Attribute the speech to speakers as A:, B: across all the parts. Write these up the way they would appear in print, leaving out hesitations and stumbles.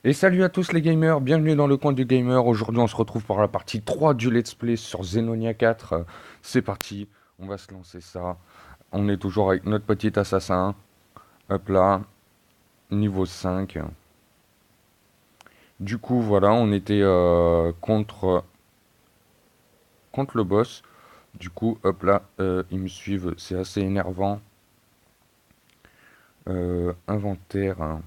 A: Et salut à tous les gamers, bienvenue dans le coin du gamer. Aujourd'hui on se retrouve pour la partie 3 du let's play sur Xenonia 4. C'est parti, on va se lancer ça. On est toujours avec notre petit assassin. Hop là, niveau 5. Du coup voilà, on était contre le boss. Du coup hop là, ils me suivent, c'est assez énervant. Inventaire, hein.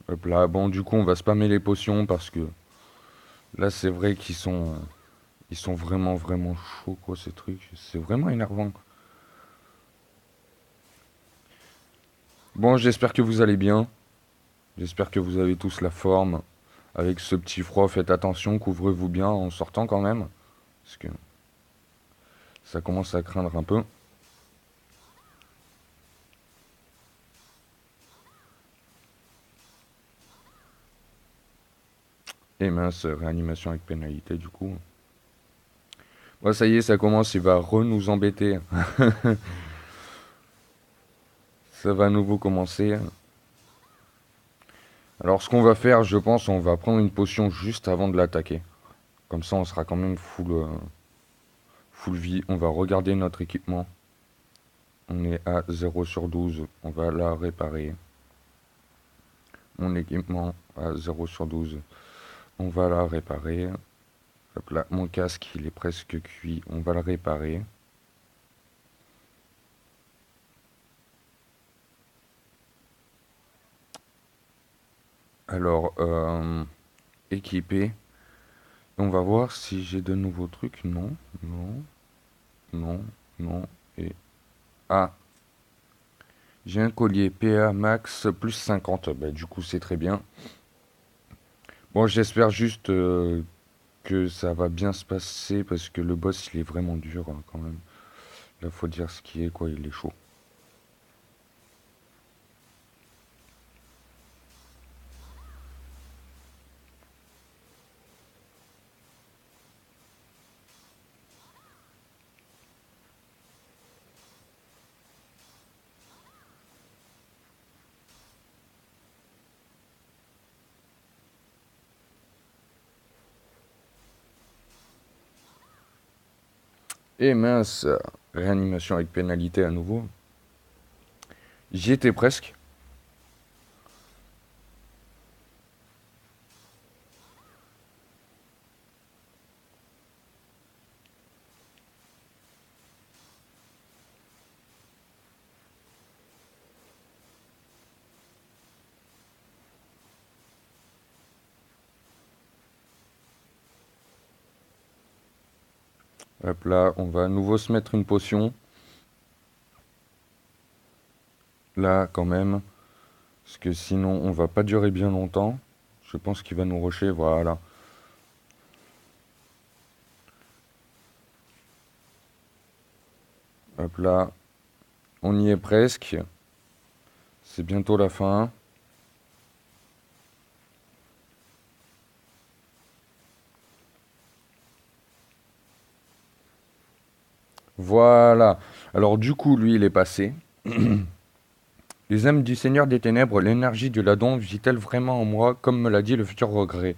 A: Hop là, bon du coup on va spammer les potions parce que là c'est vrai qu'ils sont vraiment chauds, quoi, ces trucs. C'est vraiment énervant. Bon, j'espère que vous allez bien. J'espère que vous avez tous la forme. Avec ce petit froid, faites attention, couvrez-vous bien en sortant quand même. Parce que ça commence à craindre un peu. Et mince, réanimation avec pénalité du coup. Bon, ça y est, ça commence, il va nous embêter. Ça va à nouveau commencer. Alors, ce qu'on va faire, je pense, on va prendre une potion juste avant de l'attaquer. Comme ça, on sera quand même full vie. On va regarder notre équipement. On est à 0/12. On va la réparer. Mon équipement à 0/12. On va la réparer. Hop là, mon casque, il est presque cuit. On va le réparer. Alors, équipé. On va voir si j'ai de nouveaux trucs. Non, non, non, non. Et... Ah, j'ai un collier PA max plus 50. Bah, du coup, c'est très bien. Bon, j'espère juste que ça va bien se passer parce que le boss, il est vraiment dur, hein, quand même. Là, faut dire ce qui est, quoi. Il est chaud. Et mince, réanimation avec pénalité à nouveau. J'y étais presque. Hop là, on va à nouveau se mettre une potion. Là, quand même. Parce que sinon, on va pas durer bien longtemps. Je pense qu'il va nous rusher, voilà. Hop là, on y est presque. C'est bientôt la fin. Voilà. Alors du coup, lui, il est passé. Les âmes du Seigneur des Ténèbres, l'énergie du ladon vit-elle vraiment en moi, comme me l'a dit le futur regret?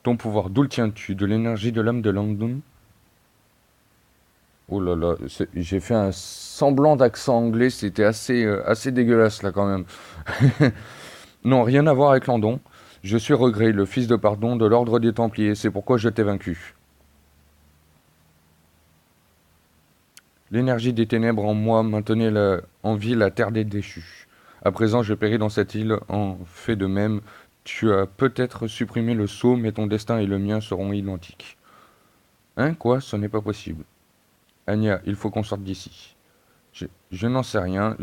A: Ton pouvoir, d'où le tiens-tu? De l'énergie de l'âme de Landon? Oh là là, j'ai fait un semblant d'accent anglais, c'était assez dégueulasse là quand même. Non, rien à voir avec Landon. Je suis Regret, le fils de Pardon de l'ordre des Templiers, c'est pourquoi je t'ai vaincu. L'énergie des ténèbres en moi maintenait en vie la terre des déchus. À présent, je péris dans cette île, en fait de même. Tu as peut-être supprimé le sceau, mais ton destin et le mien seront identiques. Hein, quoi? Ce n'est pas possible. Anya, il faut qu'on sorte d'ici. Je n'en sais rien,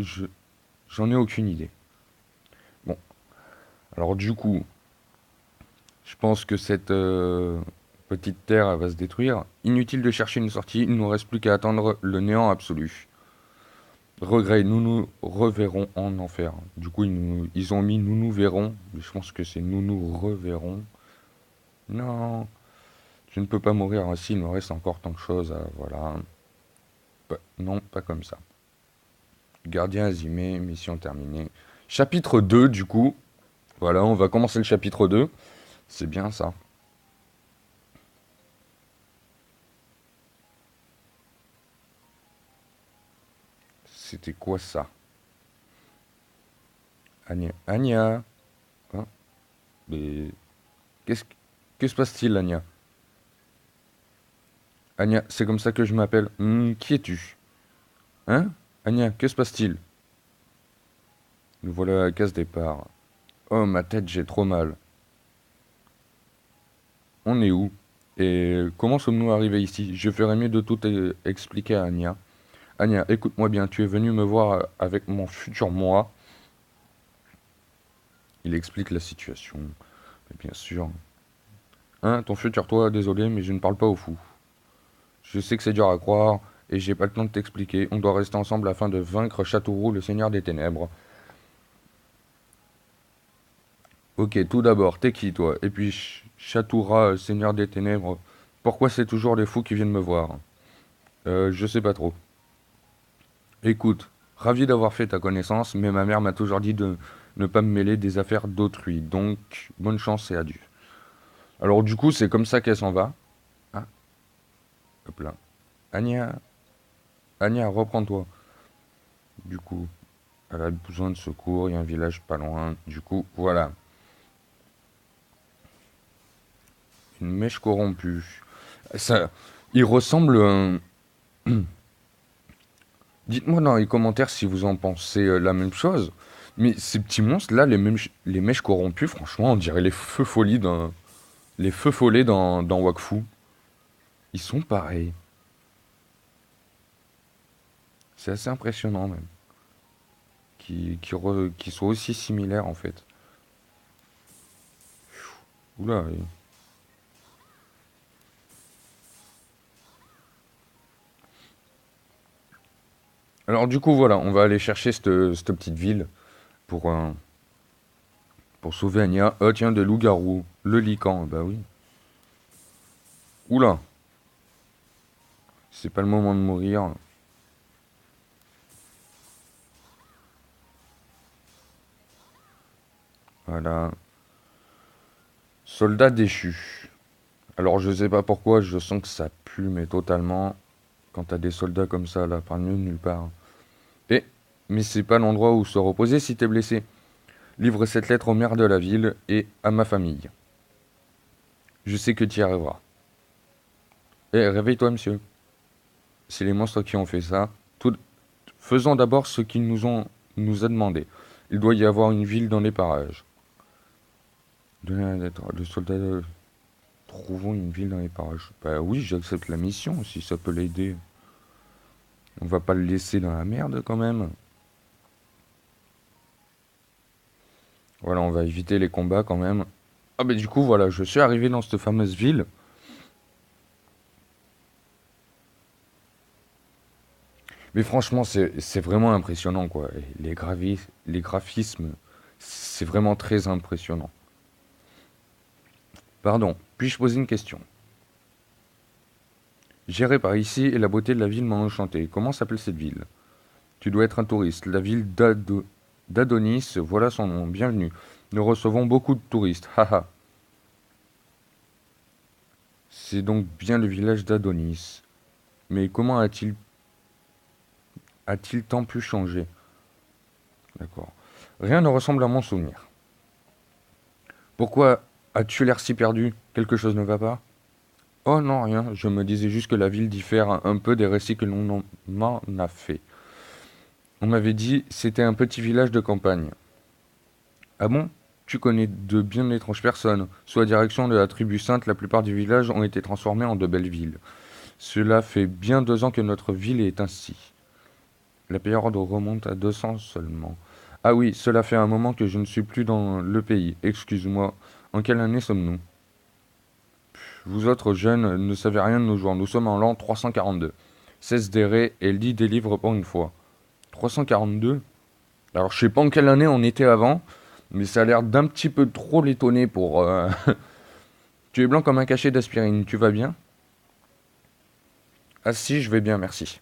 A: j'en ai aucune idée. Bon, alors du coup, je pense que cette petite terre elle va se détruire. Inutile de chercher une sortie, il ne nous reste plus qu'à attendre le néant absolu. Regret, nous nous reverrons en enfer. Du coup, ils ont mis nous nous verrons. Mais je pense que c'est nous nous reverrons. Non, je ne peux pas mourir ainsi, il me reste encore tant de choses à... Voilà. Non, pas comme ça. Gardien azimé, mission terminée. Chapitre 2, du coup. Voilà, on va commencer le chapitre 2. C'est bien ça. C'était quoi ça? Anya. Anya. Hein. Mais. Qu'est-ce que se passe-t-il, Anya? Anya, c'est comme ça que je m'appelle. Qui es-tu? Hein? Anya, que se passe-t-il? Nous voilà à la case départ. Oh, ma tête, j'ai trop mal. On est où? Et comment sommes-nous arrivés ici? Je ferais mieux de tout expliquer à Anya. Anya, écoute-moi bien, tu es venu me voir avec mon futur moi. Il explique la situation. Mais bien sûr. Hein, ton futur toi, désolé, mais je ne parle pas au fou. Je sais que c'est dur à croire, et j'ai pas le temps de t'expliquer. On doit rester ensemble afin de vaincre Châteauroux, le seigneur des ténèbres. Ok, tout d'abord, t'es qui toi? Et puis Chatoura, seigneur des ténèbres. Pourquoi c'est toujours les fous qui viennent me voir? Je sais pas trop. Écoute, ravi d'avoir fait ta connaissance, mais ma mère m'a toujours dit de ne pas me mêler des affaires d'autrui, donc bonne chance et adieu. Alors du coup, c'est comme ça qu'elle s'en va. Ah, hop là. Anya, Anya, reprends-toi. Du coup, elle a besoin de secours, il y a un village pas loin. Du coup, voilà. Une mèche corrompue. Ça, il ressemble. Dites-moi dans les commentaires si vous en pensez la même chose. Mais ces petits monstres là, les mèches corrompues, franchement, on dirait les feux follets dans Wakfu. Ils sont pareils. C'est assez impressionnant même. Qui soient aussi similaires en fait. Oula. Alors du coup voilà, on va aller chercher cette petite ville pour, euh, pour sauver Anya. Oh tiens, des loups-garous. Le Lycan, bah oui. Oula, c'est pas le moment de mourir. Voilà. Soldat déchu. Alors je sais pas pourquoi, je sens que ça pue, mais totalement. Quand t'as des soldats comme ça, là, par nulle part. Et, mais c'est pas l'endroit où se reposer si t'es blessé. Livre cette lettre au maire de la ville et à ma famille. Je sais que tu y arriveras. Eh, réveille-toi, monsieur. C'est les monstres qui ont fait ça. Tout... Faisons d'abord ce qu'ils nous a demandé. Il doit y avoir une ville dans les parages. Le soldat... Trouvons une ville dans les parages. Bah oui, j'accepte la mission, si ça peut l'aider. On va pas le laisser dans la merde, quand même. Voilà, on va éviter les combats, quand même. Ah bah du coup, voilà, je suis arrivé dans cette fameuse ville. Mais franchement, c'est vraiment impressionnant, quoi. Et les graphismes, c'est vraiment très impressionnant. Pardon, puis-je poser une question? J'irai par ici et la beauté de la ville m'a enchanté. Comment s'appelle cette ville? Tu dois être un touriste. La ville d'Adonis, voilà son nom. Bienvenue. Nous recevons beaucoup de touristes. Haha. C'est donc bien le village d'Adonis. Mais comment a-t-il tant pu changer? D'accord. Rien ne ressemble à mon souvenir. Pourquoi as-tu l'air si perdu? Quelque chose ne va pas? Oh non, rien. Je me disais juste que la ville diffère un peu des récits que l'on m'en a fait. On m'avait dit c'était un petit village de campagne. Ah bon? Tu connais de bien étranges personnes. Sous la direction de la tribu sainte, la plupart des villages ont été transformés en de belles villes. Cela fait bien 2 ans que notre ville est ainsi. La période remonte à 200 seulement. Ah oui, cela fait un moment que je ne suis plus dans le pays. Excuse-moi. En quelle année sommes-nous? Vous autres jeunes ne savez rien de nos jours. Nous sommes en l'an 342. Cesse d'errer et lis des livres pour une fois. 342? Alors je sais pas en quelle année on était avant, mais ça a l'air d'un petit peu trop l'étonner pour... Tu es blanc comme un cachet d'aspirine, tu vas bien? Ah si, je vais bien, merci.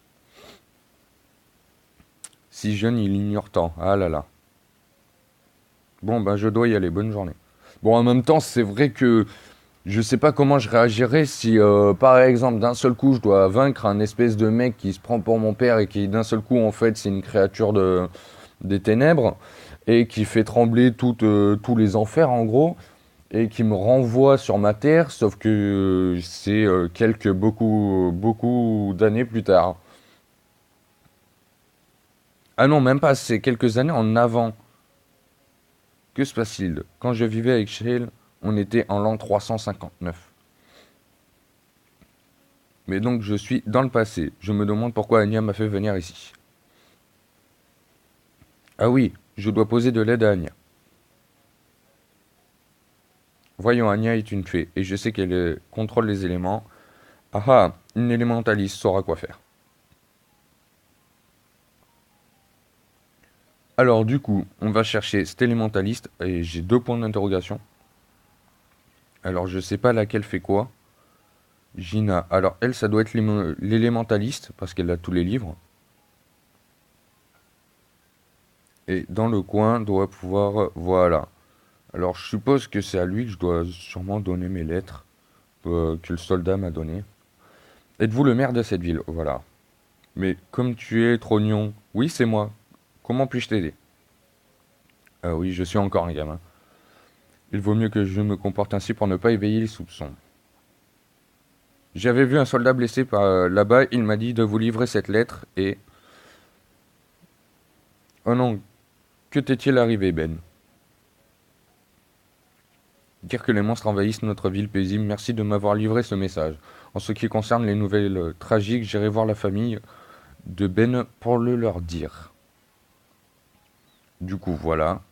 A: Si jeune, il ignore tant. Ah là là. Bon, ben je dois y aller, bonne journée. Bon, en même temps, c'est vrai que je sais pas comment je réagirais si, par exemple, d'un seul coup, je dois vaincre un espèce de mec qui se prend pour mon père et qui, d'un seul coup, en fait, c'est une créature des ténèbres et qui fait trembler tous les enfers, en gros, et qui me renvoie sur ma terre, sauf que c'est beaucoup d'années plus tard. Ah non, même pas, c'est quelques années en avant. Que se passe-t-il? Quand je vivais avec Shale, on était en l'an 359. Mais donc je suis dans le passé. Je me demande pourquoi Anya m'a fait venir ici. Ah oui, je dois poser de l'aide à Anya. Voyons, Anya est une fée, et je sais qu'elle contrôle les éléments. Ah ah, une élémentaliste saura quoi faire. Alors du coup, on va chercher cet élémentaliste, et j'ai deux points d'interrogation. Alors je sais pas laquelle fait quoi. Gina, alors elle, ça doit être l'élémentaliste, parce qu'elle a tous les livres. Et dans le coin, doit pouvoir... Voilà. Alors je suppose que c'est à lui que je dois sûrement donner mes lettres que le soldat m'a données. Êtes-vous le maire de cette ville? Voilà. Mais comme tu es trognon, oui, c'est moi. Comment puis-je t'aider? Ah oui, je suis encore un gamin. Il vaut mieux que je me comporte ainsi pour ne pas éveiller les soupçons. J'avais vu un soldat blessé par là-bas, il m'a dit de vous livrer cette lettre et... Oh non, que t'est-il arrivé, Ben? Dire que les monstres envahissent notre ville paisible, merci de m'avoir livré ce message. En ce qui concerne les nouvelles tragiques, j'irai voir la famille de Ben pour le leur dire. Du coup, voilà.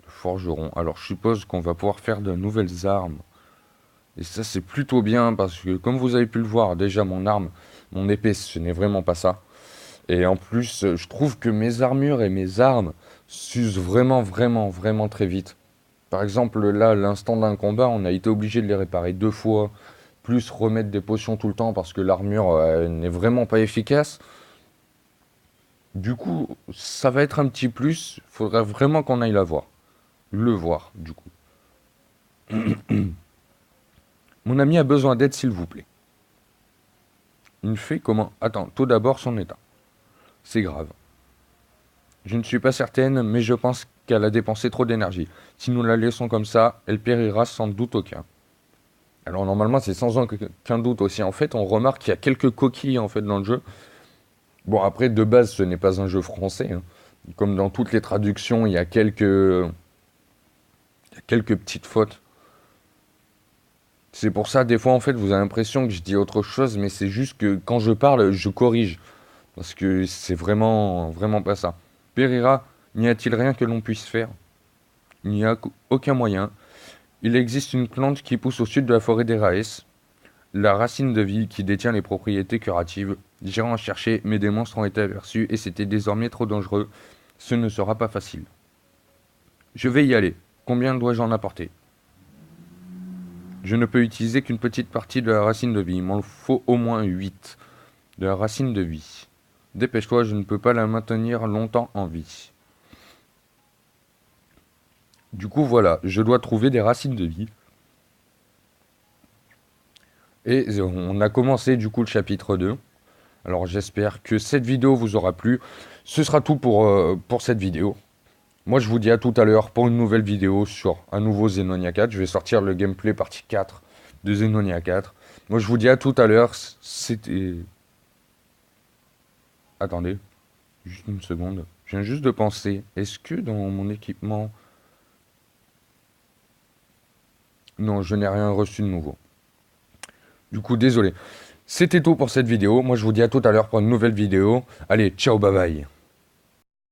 A: Le forgeron. Alors, je suppose qu'on va pouvoir faire de nouvelles armes. Et ça, c'est plutôt bien parce que, comme vous avez pu le voir, déjà mon arme, mon épée, ce n'est vraiment pas ça. Et en plus, je trouve que mes armures et mes armes s'usent vraiment très vite. Par exemple, là, à l'instant d'un combat, on a été obligé de les réparer deux fois, plus remettre des potions tout le temps parce que l'armure n'est vraiment pas efficace. Du coup, ça va être un petit plus. Faudrait vraiment qu'on aille la voir. Le voir, du coup. Mon ami a besoin d'aide, s'il vous plaît. Une fée, comment? Attends, tout d'abord son état. C'est grave. Je ne suis pas certaine, mais je pense qu'elle a dépensé trop d'énergie. Si nous la laissons comme ça, elle périra sans doute aucun. Alors normalement, c'est sans aucun doute aussi. En fait, on remarque qu'il y a quelques coquilles en fait dans le jeu. Bon, après, de base, ce n'est pas un jeu français, hein. Comme dans toutes les traductions, il y a quelques petites fautes. C'est pour ça, des fois, en fait, vous avez l'impression que je dis autre chose, mais c'est juste que quand je parle, je corrige. Parce que c'est vraiment pas ça. Périra, n'y a-t-il rien que l'on puisse faire? Il n'y a aucun moyen. Il existe une plante qui pousse au sud de la forêt des Raes, la racine de vie qui détient les propriétés curatives. J'irai en chercher, mais des monstres ont été aperçus et c'était désormais trop dangereux. Ce ne sera pas facile. Je vais y aller. Combien dois-je en apporter? Je ne peux utiliser qu'une petite partie de la racine de vie. Il m'en faut au moins 8 de la racine de vie. Dépêche-toi, je ne peux pas la maintenir longtemps en vie. Du coup, voilà, je dois trouver des racines de vie. Et on a commencé du coup le chapitre 2. Alors j'espère que cette vidéo vous aura plu. Ce sera tout pour cette vidéo. Moi je vous dis à tout à l'heure pour une nouvelle vidéo sur un nouveau Xenonia 4. Je vais sortir le gameplay partie 4 de Xenonia 4. Moi je vous dis à tout à l'heure. C'était... Attendez, juste une seconde. Je viens juste de penser. Est-ce que dans mon équipement... Non, je n'ai rien reçu de nouveau. Du coup, désolé. C'était tout pour cette vidéo. Moi je vous dis à tout à l'heure pour une nouvelle vidéo. Allez, ciao, bye bye.